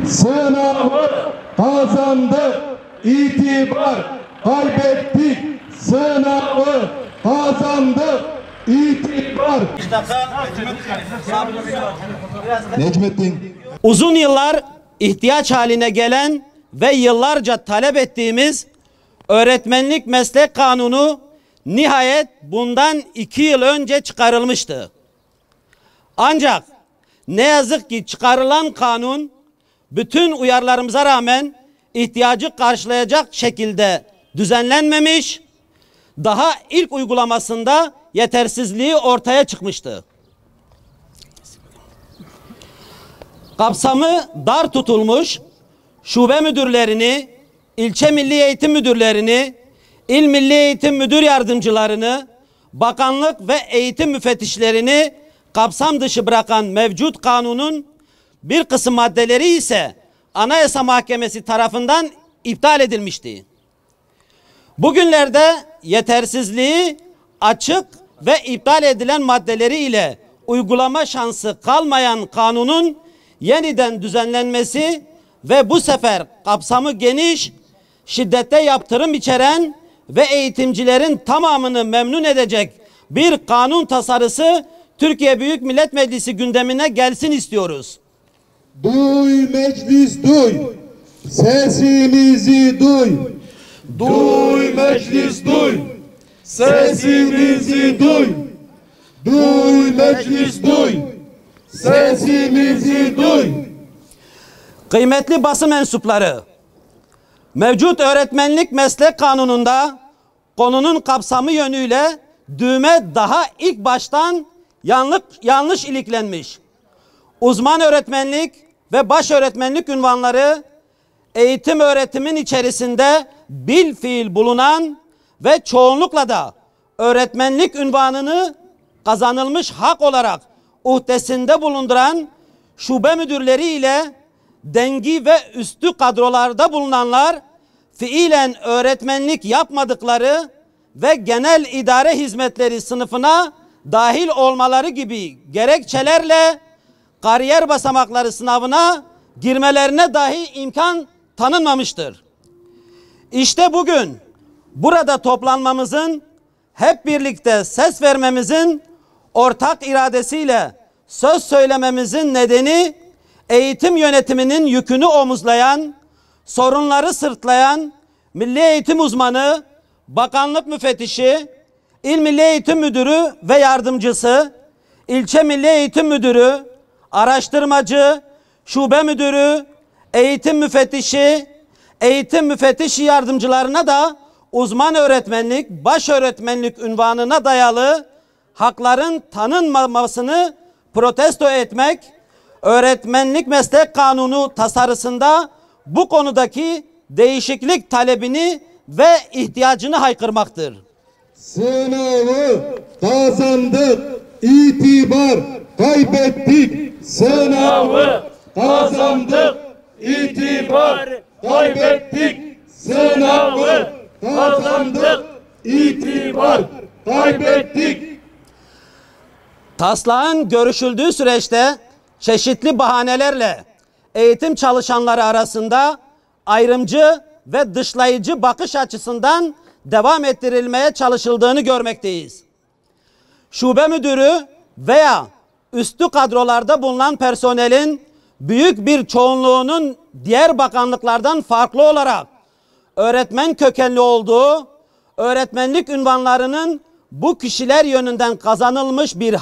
Sınavı kazandık, itibar kaybettik. Sınavı kazandık, itibar. Necmettin. Uzun yıllar ihtiyaç haline gelen ve yıllarca talep ettiğimiz öğretmenlik meslek kanunu nihayet bundan 2 yıl önce çıkarılmıştı. Ancak ne yazık ki çıkarılan kanun bütün uyarılarımıza rağmen ihtiyacı karşılayacak şekilde düzenlenmemiş, daha ilk uygulamasında yetersizliği ortaya çıkmıştı. Kapsamı dar tutulmuş, şube müdürlerini, ilçe milli eğitim müdürlerini, il milli eğitim müdür yardımcılarını, bakanlık ve eğitim müfettişlerini kapsam dışı bırakan mevcut kanunun bir kısım maddeleri ise Anayasa Mahkemesi tarafından iptal edilmişti. Bugünlerde yetersizliği açık ve iptal edilen maddeleri ile uygulama şansı kalmayan kanunun yeniden düzenlenmesi ve bu sefer kapsamı geniş, şiddete yaptırım içeren ve eğitimcilerin tamamını memnun edecek bir kanun tasarısı Türkiye Büyük Millet Meclisi gündemine gelsin istiyoruz. Duy meclis duy, sesimizi duy. Duy meclis duy, sesimizi duy. Duy meclis duy, sesimizi duy. Kıymetli basın mensupları, mevcut öğretmenlik meslek kanununda konunun kapsamı yönüyle düğme daha ilk baştan yanlış iliklenmiş. Uzman öğretmenlik ve baş öğretmenlik unvanları eğitim öğretimin içerisinde bilfiil bulunan ve çoğunlukla da öğretmenlik unvanını kazanılmış hak olarak uhdesinde bulunduran şube müdürleri ile dengi ve üstü kadrolarda bulunanlar fiilen öğretmenlik yapmadıkları ve genel idare hizmetleri sınıfına dahil olmaları gibi gerekçelerle kariyer basamakları sınavına girmelerine dahi imkan tanınmamıştır. İşte bugün burada toplanmamızın, hep birlikte ses vermemizin, ortak iradesiyle söz söylememizin nedeni eğitim yönetiminin yükünü omuzlayan, sorunları sırtlayan milli eğitim uzmanı, bakanlık müfettişi, il milli eğitim müdürü ve yardımcısı, ilçe milli eğitim müdürü, araştırmacı, şube müdürü, eğitim müfettişi, eğitim müfettişi yardımcılarına da uzman öğretmenlik, baş öğretmenlik unvanına dayalı hakların tanınmamasını protesto etmek, öğretmenlik meslek kanunu tasarısında bu konudaki değişiklik talebini ve ihtiyacını haykırmaktır. Sınavı kazandık, itibar kaybettik. Sınavı kazandık, itibar kaybettik. Sınavı kazandık, itibar kaybettik. Taslağın görüşüldüğü süreçte çeşitli bahanelerle eğitim çalışanları arasında ayrımcı ve dışlayıcı bakış açısından devam ettirilmeye çalışıldığını görmekteyiz. Şube müdürü veya üstü kadrolarda bulunan personelin büyük bir çoğunluğunun diğer bakanlıklardan farklı olarak öğretmen kökenli olduğu, öğretmenlik unvanlarının bu kişiler yönünden kazanılmış bir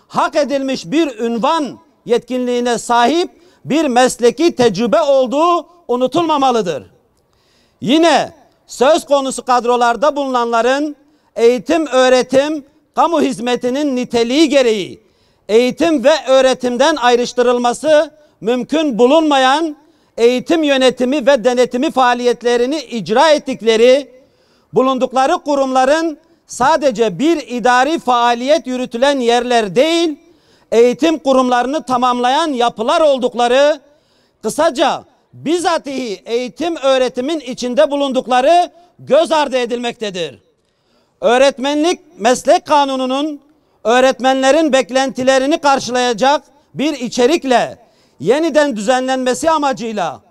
hak edilmiş bir unvan yetkinliğine sahip bir mesleki tecrübe olduğu unutulmamalıdır. Yine söz konusu kadrolarda bulunanların eğitim, öğretim, kamu hizmetinin niteliği gereği eğitim ve öğretimden ayrıştırılması mümkün bulunmayan eğitim yönetimi ve denetimi faaliyetlerini icra ettikleri, bulundukları kurumların sadece bir idari faaliyet yürütülen yerler değil, eğitim kurumlarını tamamlayan yapılar oldukları, kısaca bizatihi eğitim öğretimin içinde bulundukları göz ardı edilmektedir. Öğretmenlik meslek kanununun öğretmenlerin beklentilerini karşılayacak bir içerikle yeniden düzenlenmesi amacıyla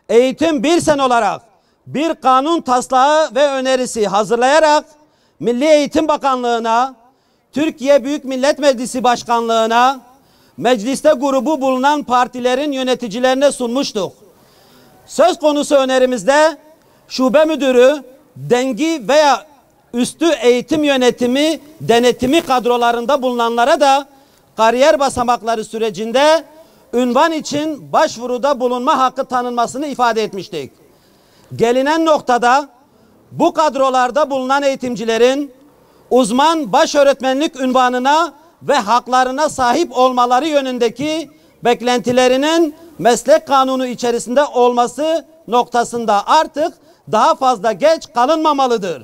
Eğitim Bir Sen olarak bir kanun taslağı ve önerisi hazırlayarak Milli Eğitim Bakanlığı'na, Türkiye Büyük Millet Meclisi Başkanlığı'na, mecliste grubu bulunan partilerin yöneticilerine sunmuştuk. Söz konusu önerimizde şube müdürü, dengi veya üstü eğitim yönetimi, denetimi kadrolarında bulunanlara da kariyer basamakları sürecinde ünvan için başvuruda bulunma hakkı tanınmasını ifade etmiştik. Gelinen noktada bu kadrolarda bulunan eğitimcilerin uzman başöğretmenlik ünvanına ve haklarına sahip olmaları yönündeki beklentilerinin meslek kanunu içerisinde olması noktasında artık daha fazla geç kalınmamalıdır.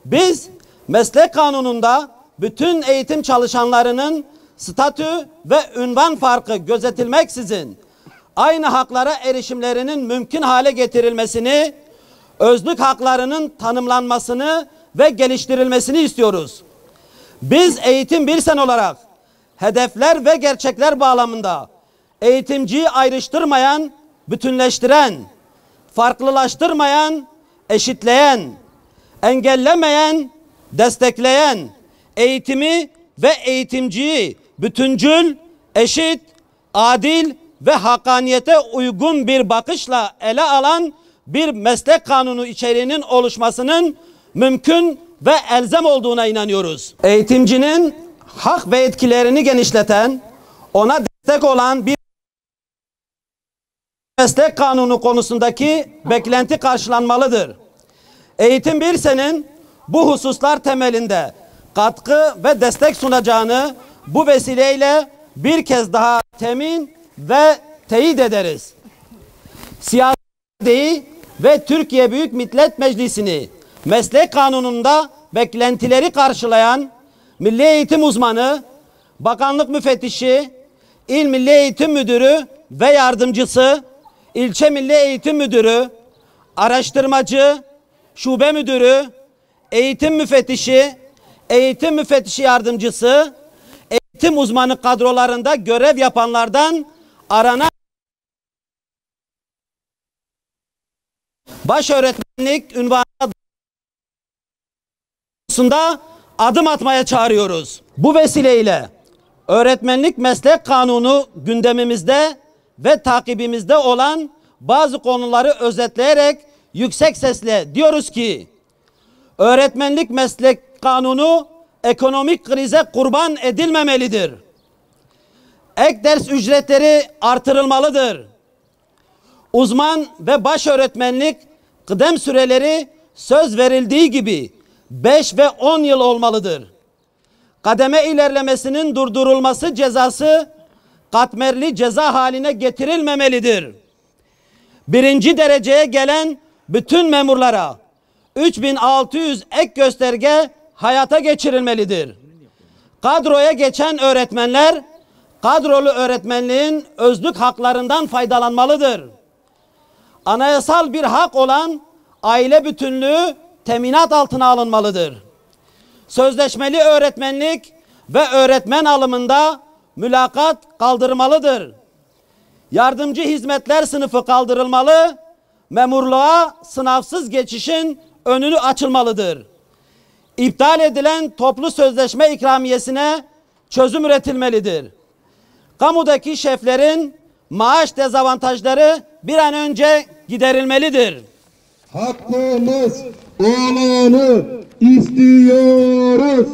Biz meslek kanununda bütün eğitim çalışanlarının statü ve ünvan farkı gözetilmeksizin aynı haklara erişimlerinin mümkün hale getirilmesini, özlük haklarının tanımlanmasını ve geliştirilmesini istiyoruz. Biz Eğitim Bir Sen olarak hedefler ve gerçekler bağlamında eğitimciyi ayrıştırmayan, bütünleştiren, farklılaştırmayan, eşitleyen, engellemeyen, destekleyen, eğitimi ve eğitimciyi bütüncül, eşit, adil ve hakkaniyete uygun bir bakışla ele alan bir meslek kanunu içeriğinin oluşmasının mümkün ve elzem olduğuna inanıyoruz. Eğitimcinin hak ve etkilerini genişleten, ona destek olan bir meslek kanunu konusundaki beklenti karşılanmalıdır. Eğitim Bir Sen'in bu hususlar temelinde katkı ve destek sunacağını bu vesileyle bir kez daha temin ve teyit ederiz. Siyasi ve Türkiye Büyük Millet Meclisi'ni meslek kanununda beklentileri karşılayan milli eğitim uzmanı, bakanlık müfettişi, il milli eğitim müdürü ve yardımcısı, ilçe milli eğitim müdürü, araştırmacı, şube müdürü, eğitim müfettişi yardımcısı, eğitim uzmanı kadrolarında görev yapanlardan aranan başöğretmenlik ünvanına adım atmaya çağırıyoruz. Bu vesileyle öğretmenlik meslek kanunu gündemimizde ve takibimizde olan bazı konuları özetleyerek yüksek sesle diyoruz ki öğretmenlik meslek kanunu ekonomik krize kurban edilmemelidir. Ek ders ücretleri artırılmalıdır. Uzman ve başöğretmenlik kıdem süreleri söz verildiği gibi 5 ve 10 yıl olmalıdır. Kademe ilerlemesinin durdurulması cezası katmerli ceza haline getirilmemelidir. Birinci dereceye gelen bütün memurlara 3600 ek gösterge hayata geçirilmelidir. Kadroya geçen öğretmenler kadrolu öğretmenliğin özlük haklarından faydalanmalıdır. Anayasal bir hak olan aile bütünlüğü teminat altına alınmalıdır. Sözleşmeli öğretmenlik ve öğretmen alımında mülakat kaldırılmalıdır. Yardımcı hizmetler sınıfı kaldırılmalı, memurluğa sınavsız geçişin önünü açılmalıdır. İptal edilen toplu sözleşme ikramiyesine çözüm üretilmelidir. Kamudaki şeflerin maaş dezavantajları bir an önce giderilmelidir. Hakkımız olanı istiyoruz.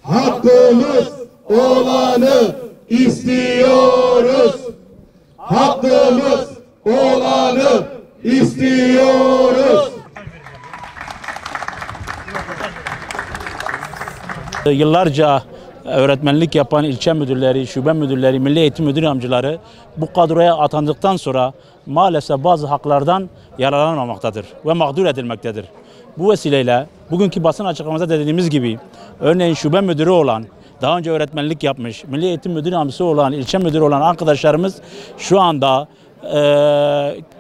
Hakkımız olanı istiyoruz. Hakkımız olanı istiyoruz. Yıllarca öğretmenlik yapan ilçe müdürleri, şube müdürleri, milli eğitim müdür yardımcıları bu kadroya atandıktan sonra maalesef bazı haklardan yararlanmamaktadır ve mağdur edilmektedir. Bu vesileyle bugünkü basın açıklamamızda dediğimiz gibi örneğin şube müdürü olan, daha önce öğretmenlik yapmış, milli eğitim müdür yardımcısı olan, ilçe müdürü olan arkadaşlarımız şu anda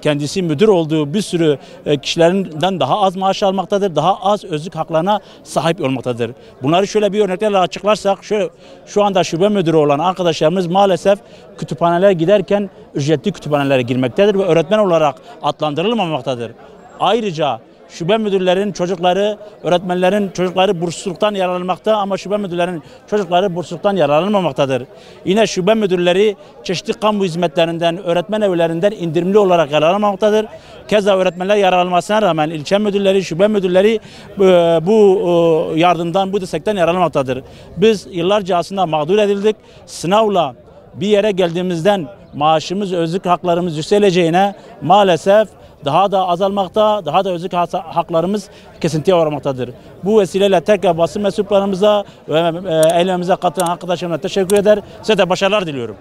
kendisi müdür olduğu bir sürü kişilerinden daha az maaş almaktadır, daha az özlük haklarına sahip olmaktadır. Bunları şöyle bir örneklerle açıklarsak, şu anda şube müdürü olan arkadaşlarımız maalesef kütüphanelere giderken ücretli kütüphanelere girmektedir ve öğretmen olarak adlandırılmamaktadır. Ayrıca şube müdürlerin çocukları, öğretmenlerin çocukları bursluluktan yararlanmakta ama şube müdürlerin çocukları bursluluktan yararlanmamaktadır. Yine şube müdürleri çeşitli kamu hizmetlerinden, öğretmen evlerinden indirimli olarak yararlanmaktadır. Keza öğretmenler yararlanmasına rağmen ilçe müdürleri, şube müdürleri bu yardımdan, bu destekten yararlanmaktadır. Biz yıllarca aslında mağdur edildik. Sınavla bir yere geldiğimizden maaşımız, özlük haklarımız yükseleceğine maalesef daha da azalmakta, daha da özlük haklarımız kesintiye uğramaktadır. Bu vesileyle tekrar basın mensuplarımıza ve eylemimize katılan arkadaşlarıma teşekkür eder. Size de başarılar diliyorum.